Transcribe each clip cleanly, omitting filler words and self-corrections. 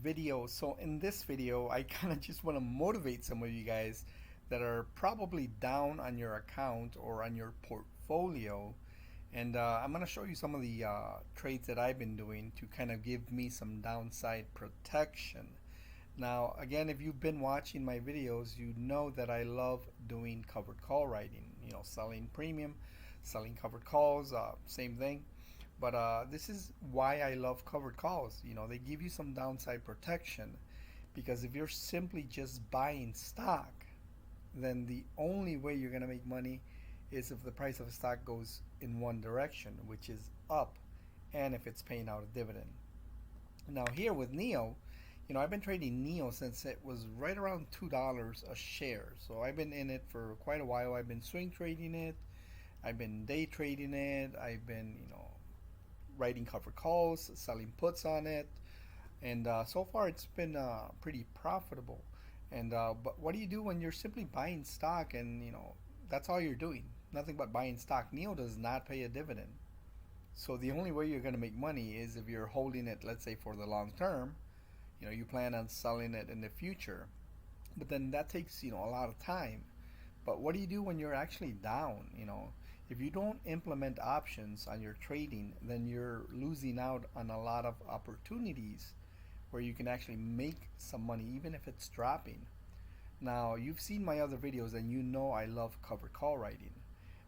video. So in this video, I kind of just want to motivate some of you guys that are probably down on your account or on your portfolio. And I'm going to show you some of the trades that I've been doing to kind of give me some downside protection. Now, again, if you've been watching my videos, you know that I love doing covered call writing, selling premium, selling covered calls, same thing. But this is why I love covered calls. They give you some downside protection, because if you're simply just buying stock, then the only way you're going to make money is if the price of a stock goes in one direction, which is up, and if it's paying out a dividend. Now here with NIO, I've been trading NIO since it was right around $2 a share. So I've been in it for quite a while. I've been swing trading it. I've been day trading it. I've been, writing covered calls, selling puts on it. And so far it's been pretty profitable. And but what do you do when you're simply buying stock and, that's all you're doing? Nothing but buying stock. NIO does not pay a dividend. So the only way you're going to make money is if you're holding it, let's say, for the long term. You plan on selling it in the future, but then that takes a lot of time. But what do you do when you're actually down? If you don't implement options on your trading, then you're losing out on a lot of opportunities where you can actually make some money even if it's dropping. Now, you've seen my other videos and you know I love covered call writing,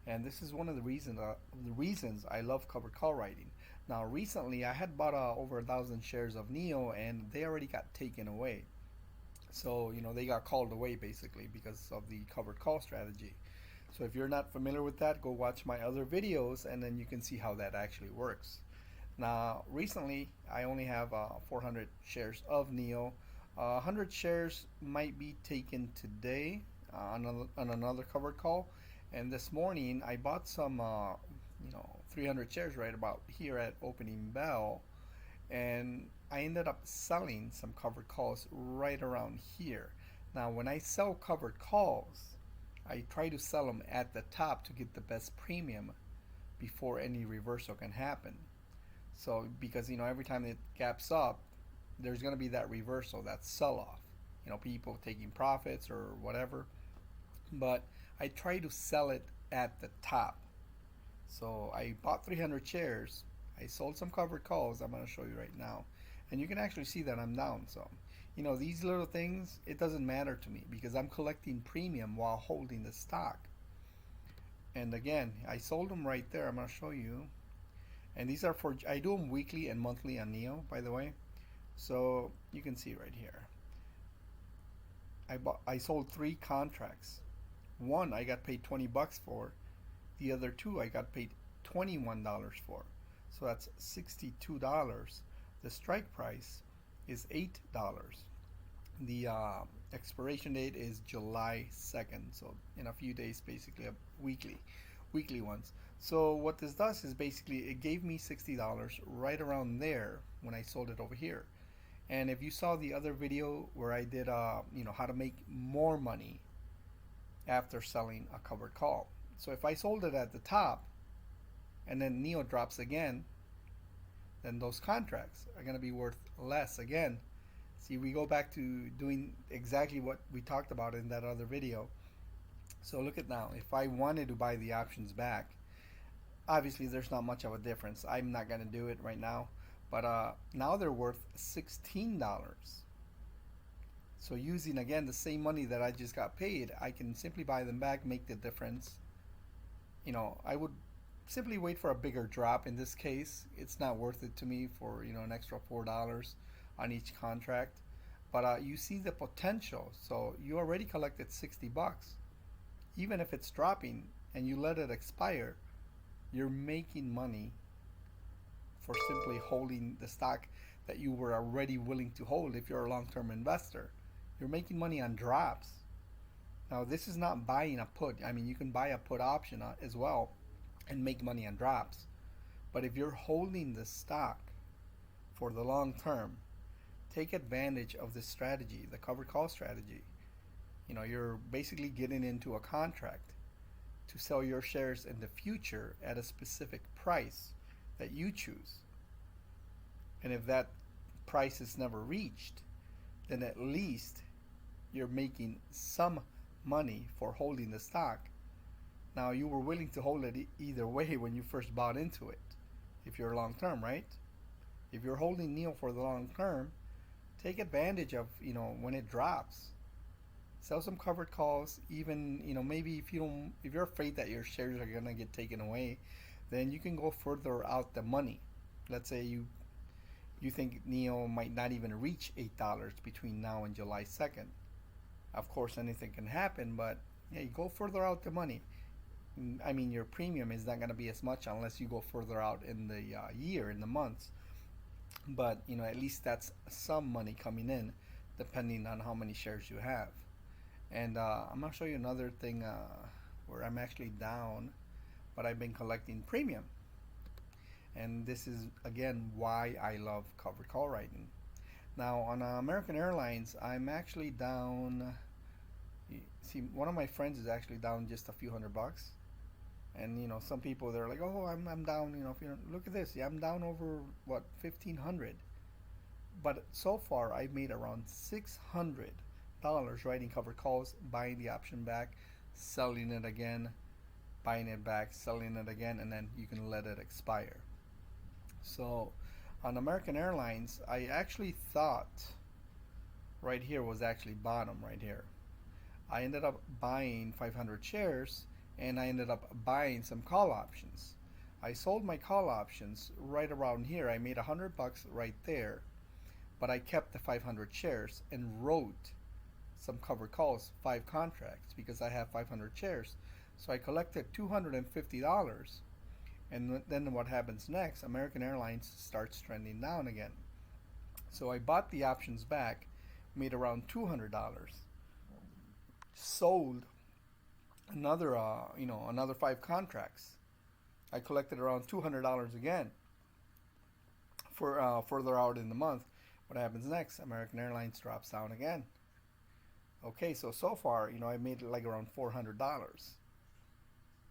and this is one of the reasons I love covered call writing. Now, recently I had bought over 1,000 shares of NIO, and they already got taken away. So they got called away basically because of the covered call strategy. So if you're not familiar with that, go watch my other videos, and then you can see how that actually works. Now, recently I only have 400 shares of NIO. 100 shares might be taken today on another covered call. And this morning I bought some 300 shares right about here at opening bell, and I ended up selling some covered calls right around here. Now, when I sell covered calls, I try to sell them at the top to get the best premium before any reversal can happen. So because every time it gaps up, there's going to be that reversal, that sell-off, people taking profits or whatever. But I try to sell it at the top. So I bought 300 shares. I sold some covered calls. I'm going to show you right now. And you can actually see that I'm down. So, these little things, it doesn't matter to me because I'm collecting premium while holding the stock. And again, I sold them right there. I'm going to show you. And these are I do them weekly and monthly on NIO, by the way. So you can see right here. I sold 3 contracts. One I got paid 20 bucks for. The other 2 I got paid $21 for. So that's $62. The strike price is $8. The expiration date is July 2nd. So in a few days, basically a weekly ones. So what this does is basically it gave me $60 right around there when I sold it over here. And if you saw the other video where I did how to make more money after selling a covered call. So if I sold it at the top and then NIO drops again, then those contracts are going to be worth less again. See, we go back to doing exactly what we talked about in that other video. So look at now, if I wanted to buy the options back, obviously there's not much of a difference. I'm not going to do it right now, but now they're worth $16. So using again the same money that I just got paid, I can simply buy them back, make the difference. I would simply wait for a bigger drop. In this case, it's not worth it to me for an extra $4 on each contract. But you see the potential. So you already collected 60 bucks. Even if it's dropping and you let it expire, you're making money for simply holding the stock that you were already willing to hold. If you're a long-term investor, you're making money on drops. Now, this is not buying a put. I mean, you can buy a put option as well and make money on drops. But if you're holding the stock for the long term, take advantage of this strategy, the covered call strategy. You're basically getting into a contract to sell your shares in the future at a specific price that you choose. And if that price is never reached, then at least you're making some money for holding the stock. Now, you were willing to hold it either way when you first bought into it, if you're long term, right? If you're holding NIO for the long term, take advantage of, when it drops. Sell some covered calls. Even, maybe if you're afraid that your shares are gonna get taken away, then you can go further out the money. Let's say you think NIO might not even reach $8 between now and July 2nd. Of course, anything can happen, but yeah, you go further out the money. I mean, your premium is not going to be as much unless you go further out in the year, in the months. But at least that's some money coming in, depending on how many shares you have. And I'm going to show you another thing where I'm actually down, but I've been collecting premium. And this is again why I love covered call writing. Now on American Airlines, I'm actually down. See, one of my friends is actually down just a few $100. And some people, they're like, oh, I'm down. If you look at this, yeah, I'm down over what, 1,500. But so far, I've made around $600 writing covered calls, buying the option back, selling it again, buying it back, selling it again, and then you can let it expire. So on American Airlines, I actually thought right here was actually bottom right here. I ended up buying 500 shares, and I ended up buying some call options. I sold my call options right around here. I made $100 right there, but I kept the 500 shares and wrote some covered calls, 5 contracts, because I have 500 shares. So I collected $250, and then what happens next? American Airlines starts trending down again. So I bought the options back, made around $200, sold another another 5 contracts. I collected around $200 again for further out in the month. What happens next? American Airlines drops down again. Okay, so far, I made like around $400.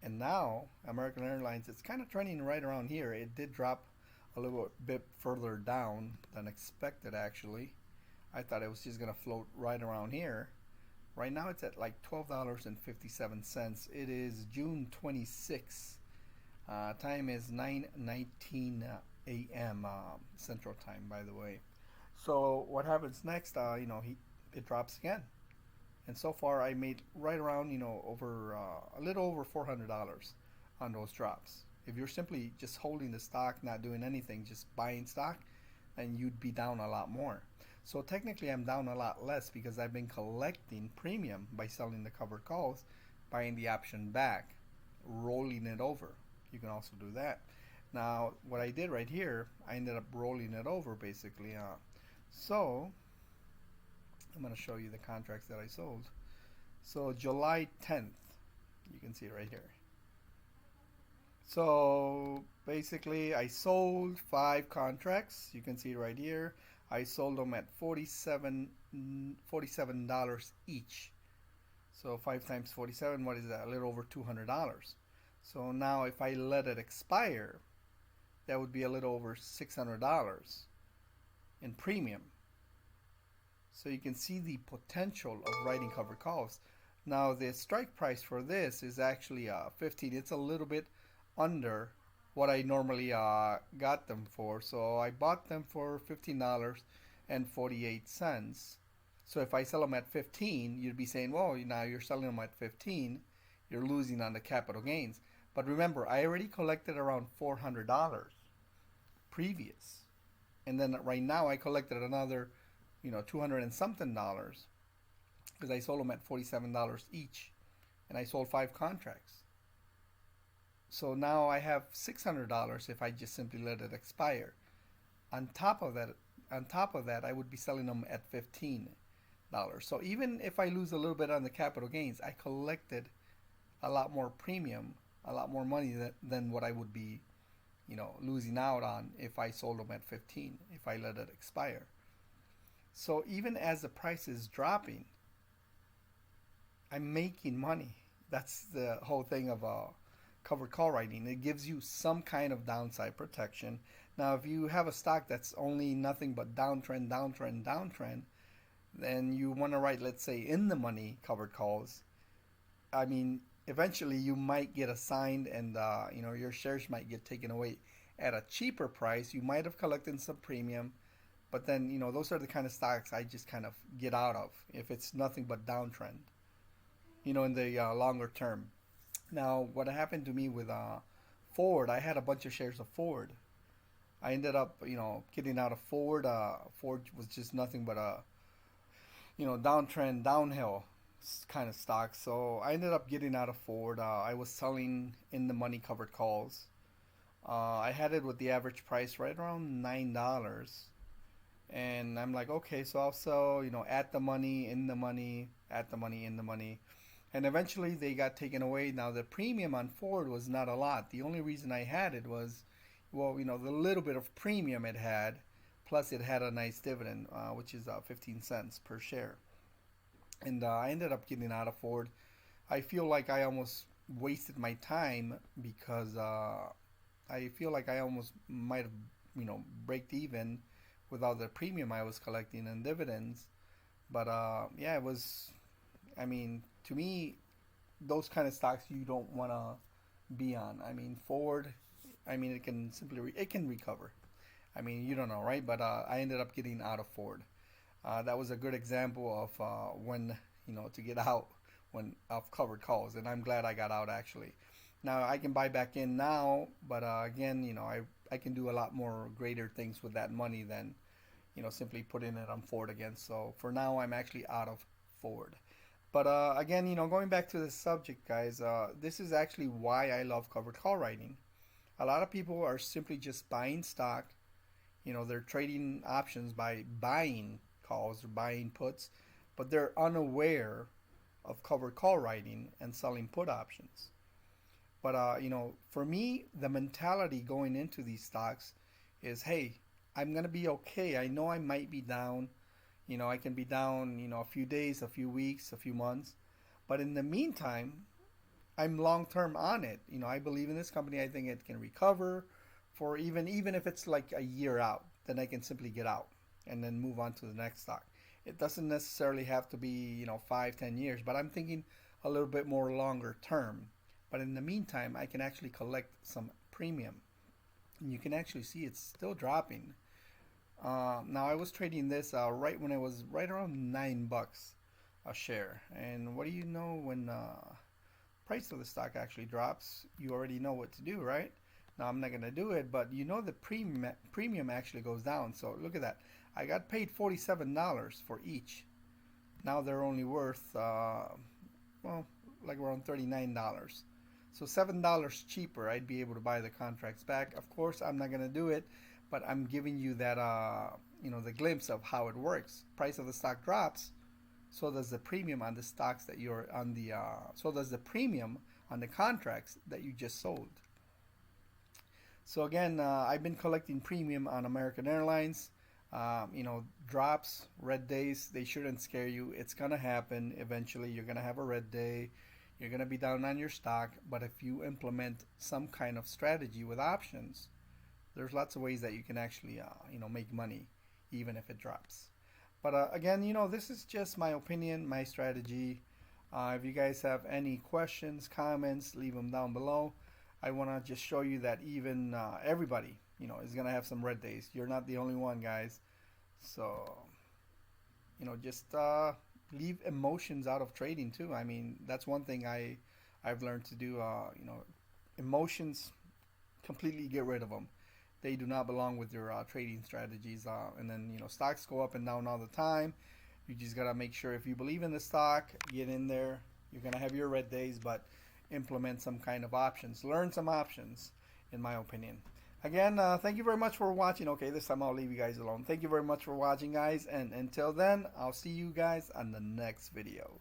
And now American Airlines, it's kind of trending right around here. It did drop a little bit further down than expected, actually. I thought it was just going to float right around here. Right now it's at like $12.57. It is June 26th. Time is 9:19 a.m. Central Time, by the way. So what happens next? It drops again. And so far I made right around, over a little over $400 on those drops. If you're simply just holding the stock, not doing anything, just buying stock, then you'd be down a lot more. So technically I'm down a lot less because I've been collecting premium by selling the covered calls, buying the option back, rolling it over. You can also do that. Now what I did right here, I ended up rolling it over basically. So I'm going to show you the contracts that I sold. So July 10th, you can see right here. So basically I sold 5 contracts. You can see right here. I sold them at $47 each. So 5 times 47, what is that? A little over $200. So now if I let it expire, that would be a little over $600 in premium. So you can see the potential of writing covered calls. Now the strike price for this is actually 15. It's a little bit under what I normally got them for. So I bought them for $15.48. So if I sell them at 15, you'd be saying, well, now you're selling them at 15, you're losing on the capital gains. But remember, I already collected around $400 previous. And then right now I collected another 200 and something dollars because I sold them at $47 each, and I sold 5 contracts. So now I have $600 if I just simply let it expire. On top of that, I would be selling them at $15. So even if I lose a little bit on the capital gains, I collected a lot more premium, a lot more money than what I would be, losing out on if I sold them at 15, if I let it expire. So even as the price is dropping, I'm making money. That's the whole thing of covered call writing. It gives you some kind of downside protection. Now, if you have a stock that's only nothing but downtrend, and you want to write, let's say, in the money covered calls, I mean, eventually you might get assigned, and your shares might get taken away at a cheaper price. You might have collected some premium, but then those are the kind of stocks I just kind of get out of if it's nothing but downtrend. In the longer term. Now, what happened to me with Ford, I had a bunch of shares of Ford. I ended up, getting out of Ford. Ford was just nothing but a, downtrend, downhill kind of stock. So I ended up getting out of Ford. I was selling in the money covered calls. I had it with the average price right around $9. And I'm like, okay, so I'll sell, at the money, in the money, at the money, in the money. And eventually they got taken away. Now the premium on Ford was not a lot. The only reason I had it was, well, the little bit of premium it had, plus it had a nice dividend, which is 15 cents per share. And I ended up getting out of Ford. I feel like I almost wasted my time because I feel like I almost might have, braked even without the premium I was collecting and dividends. But yeah, it was, I mean, to me, those kind of stocks you don't want to be on. I mean, Ford, I mean, it can it can recover. I mean, you don't know, right? But I ended up getting out of Ford. That was a good example of when, to get out when of covered calls, and I'm glad I got out actually. Now I can buy back in now, but again, I can do a lot more greater things with that money than, simply putting it on Ford again. So for now, I'm actually out of Ford. But again, going back to the subject, guys, this is actually why I love covered call writing. A lot of people are simply just buying stock. They're trading options by buying calls or buying puts, but they're unaware of covered call writing and selling put options. But for me, the mentality going into these stocks is, hey, I'm gonna be okay. I know I might be down. I can be down, a few days, a few weeks, a few months. But in the meantime, I'm long term on it. I believe in this company. I think it can recover for even if it's like a year out, then I can simply get out and then move on to the next stock. It doesn't necessarily have to be, 5, 10 years, but I'm thinking a little bit more longer term. But in the meantime, I can actually collect some premium. And you can actually see it's still dropping. Now I was trading this right when it was right around $9 a share. And what do you know when price of the stock actually drops? You already know what to do, right? Now I'm not gonna do it, but the premium actually goes down. So look at that. I got paid $47 for each. Now they're only worth well, like around $39. So $7 cheaper, I'd be able to buy the contracts back. Of course, I'm not gonna do it, but I'm giving you that the glimpse of how it works. Price of the stock drops, so does the premium on the stocks that you're on the so does the premium on the contracts that you just sold. So again, I've been collecting premium on American Airlines. Drops, red days, they shouldn't scare you. It's gonna happen eventually. You're gonna have a red day. You're gonna be down on your stock. But if you implement some kind of strategy with options, there's lots of ways that you can actually make money, even if it drops. But again, this is just my opinion, my strategy. If you guys have any questions, comments, leave them down below. I want to just show you that even everybody, is going to have some red days. You're not the only one, guys. So, just leave emotions out of trading too. I mean, that's one thing I've learned to do. Emotions, completely get rid of them. They do not belong with your trading strategies. And then, stocks go up and down all the time. You just got to make sure if you believe in the stock, get in there. You're going to have your red days, but implement some kind of options. Learn some options, in my opinion. Again, thank you very much for watching. Okay, this time I'll leave you guys alone. Thank you very much for watching, guys. And until then, I'll see you guys on the next video.